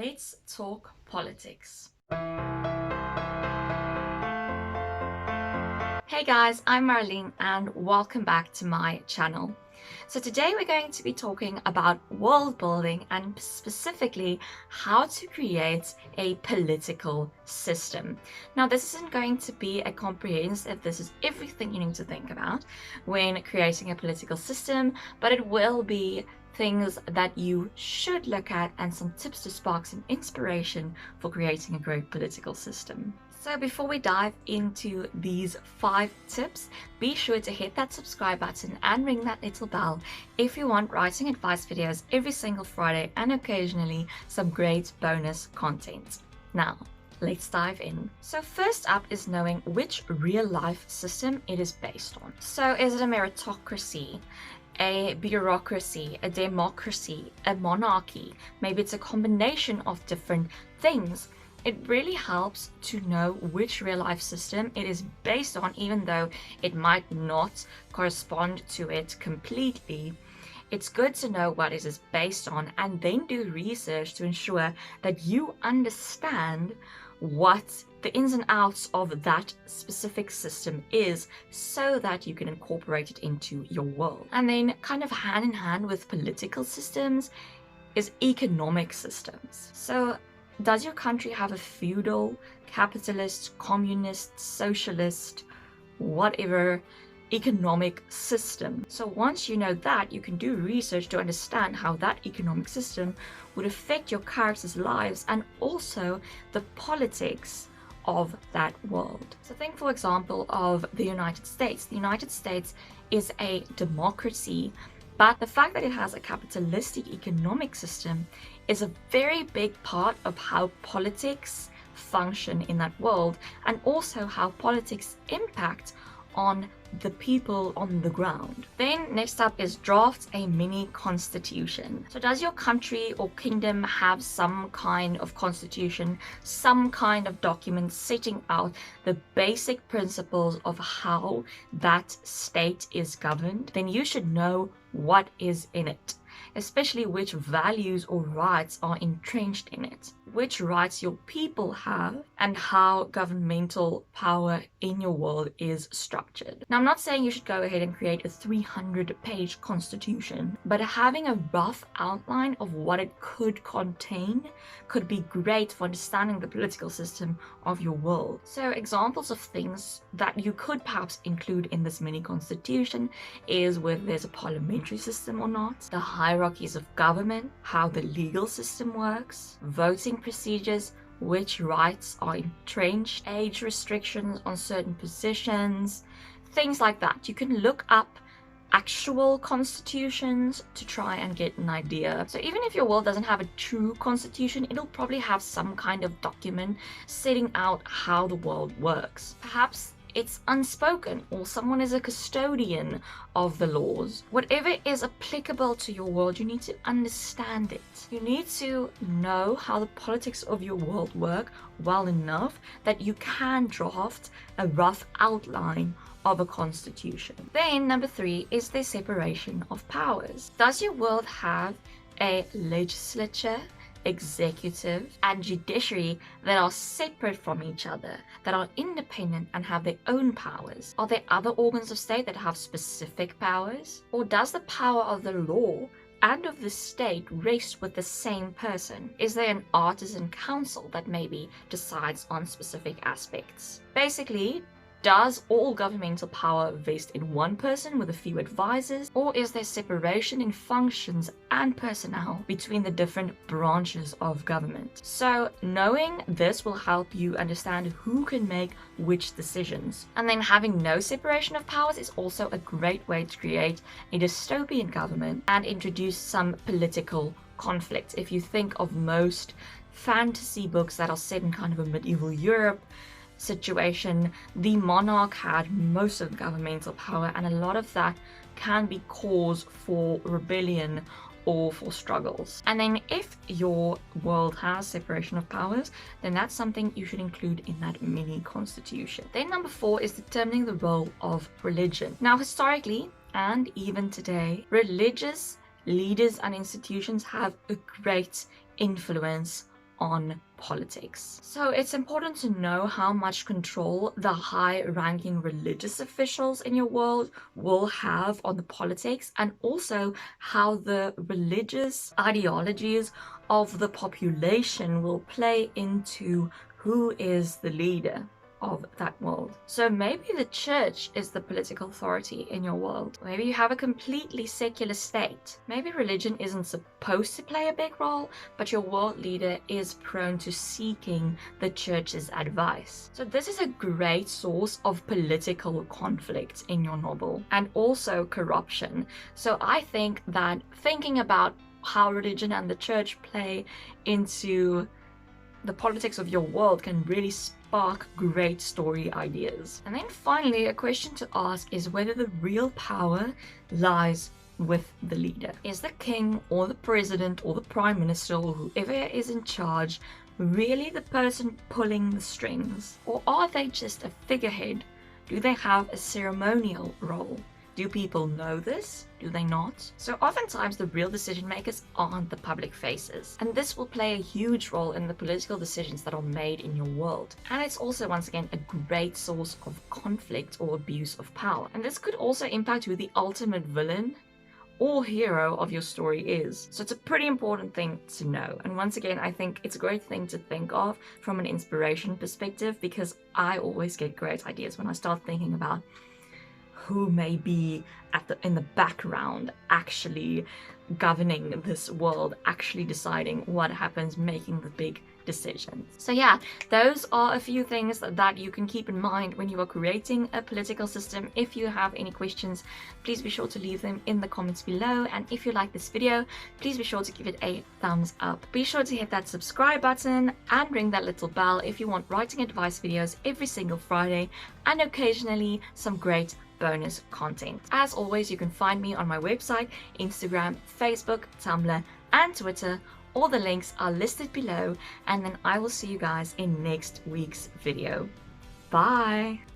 let's talk politics. Hey guys, I'm Marlene and welcome back to my channel. So today we're going to be talking about world building and specifically how to create a political system. Now this isn't going to be a comprehensive, this is everything you need to think about when creating a political system, but it will be things that you should look at and some tips to spark some inspiration for creating a great political system. So before we dive into these 5 tips, be sure to hit that subscribe button and ring that little bell if you want writing advice videos every single Friday and occasionally some great bonus content. Now, let's dive in. So first up is knowing which real life system it is based on. So is it a meritocracy, a bureaucracy, a democracy, a monarchy? Maybe it's a combination of different things. It really helps to know which real life system it is based on, even though it might not correspond to it completely. It's good to know what it is based on and then do research to ensure that you understand what the ins and outs of that specific system is so that you can incorporate it into your world. And then kind of hand in hand with political systems is economic systems. So does your country have a feudal, capitalist, communist, socialist, whatever economic system? So once you know that, you can do research to understand how that economic system would affect your characters' lives and also the politics of that world. So think, for example, of the United States. The United States is a democracy, but the fact that it has a capitalistic economic system is a very big part of how politics function in that world, and also how politics impact on the people on the ground. Then next up is draft a mini constitution. So does your country or kingdom have some kind of constitution, some kind of document setting out the basic principles of how that state is governed? Then you should know what is in it, especially which values or rights are entrenched in it, which rights your people have, and how governmental power in your world is structured. Now, I'm not saying you should go ahead and create a 300-page constitution, but having a rough outline of what it could contain could be great for understanding the political system of your world. So examples of things that you could perhaps include in this mini constitution is whether there's a parliamentary system or not, the hierarchies of government, how the legal system works, voting procedures, which rights are entrenched, age restrictions on certain positions, things like that. You can look up actual constitutions to try and get an idea. So even if your world doesn't have a true constitution, it'll probably have some kind of document setting out how the world works. Perhaps it's unspoken, or someone is a custodian of the laws. Whatever is applicable to your world, you need to understand it. You need to know how the politics of your world work well enough that you can draft a rough outline of a constitution. Then number 3 is the separation of powers. Does your world have a legislature, executive, and judiciary that are separate from each other, that are independent and have their own powers? Are there other organs of state that have specific powers? Or does the power of the law and of the state rest with the same person? Is there an artisan council that maybe decides on specific aspects? Basically, does all governmental power vest in one person with a few advisors, or is there separation in functions and personnel between the different branches of government? So knowing this will help you understand who can make which decisions. And then having no separation of powers is also a great way to create a dystopian government and introduce some political conflict. If you think of most fantasy books that are set in kind of a medieval Europe situation, the monarch had most of the governmental power, and a lot of that can be cause for rebellion or for struggles. And then if your world has separation of powers, then that's something you should include in that mini constitution. Then number 4 is determining the role of religion. Now historically, and even today, religious leaders and institutions have a great influence on politics. So it's important to know how much control the high-ranking religious officials in your world will have on the politics, and also how the religious ideologies of the population will play into who is the leader of that world. So maybe the church is the political authority in your world. Maybe you have a completely secular state. Maybe religion isn't supposed to play a big role, but your world leader is prone to seeking the church's advice. So this is a great source of political conflict in your novel, and also corruption. So I think that thinking about how religion and the church play into the politics of your world can really spark great story ideas. And then finally, a question to ask is whether the real power lies with the leader. Is the king or the president or the prime minister or whoever is in charge really the person pulling the strings? Or are they just a figurehead? Do they have a ceremonial role? Do people know this? Do they not? So oftentimes the real decision makers aren't the public faces, and this will play a huge role in the political decisions that are made in your world. And it's also, once again, a great source of conflict or abuse of power. And this could also impact who the ultimate villain or hero of your story is. So it's a pretty important thing to know. And once again, I think it's a great thing to think of from an inspiration perspective, because I always get great ideas when I start thinking about who may be in the background actually governing this world, actually deciding what happens, making the big decisions. So yeah, those are a few things that you can keep in mind when you are creating a political system. If you have any questions, please be sure to leave them in the comments below. And if you like this video, please be sure to give it a thumbs up. Be sure to hit that subscribe button and ring that little bell if you want writing advice videos every single Friday, and occasionally some great bonus content. As always, you can find me on my website, Instagram, Facebook, Tumblr, and Twitter. All the links are listed below, and then I will see you guys in next week's video. Bye!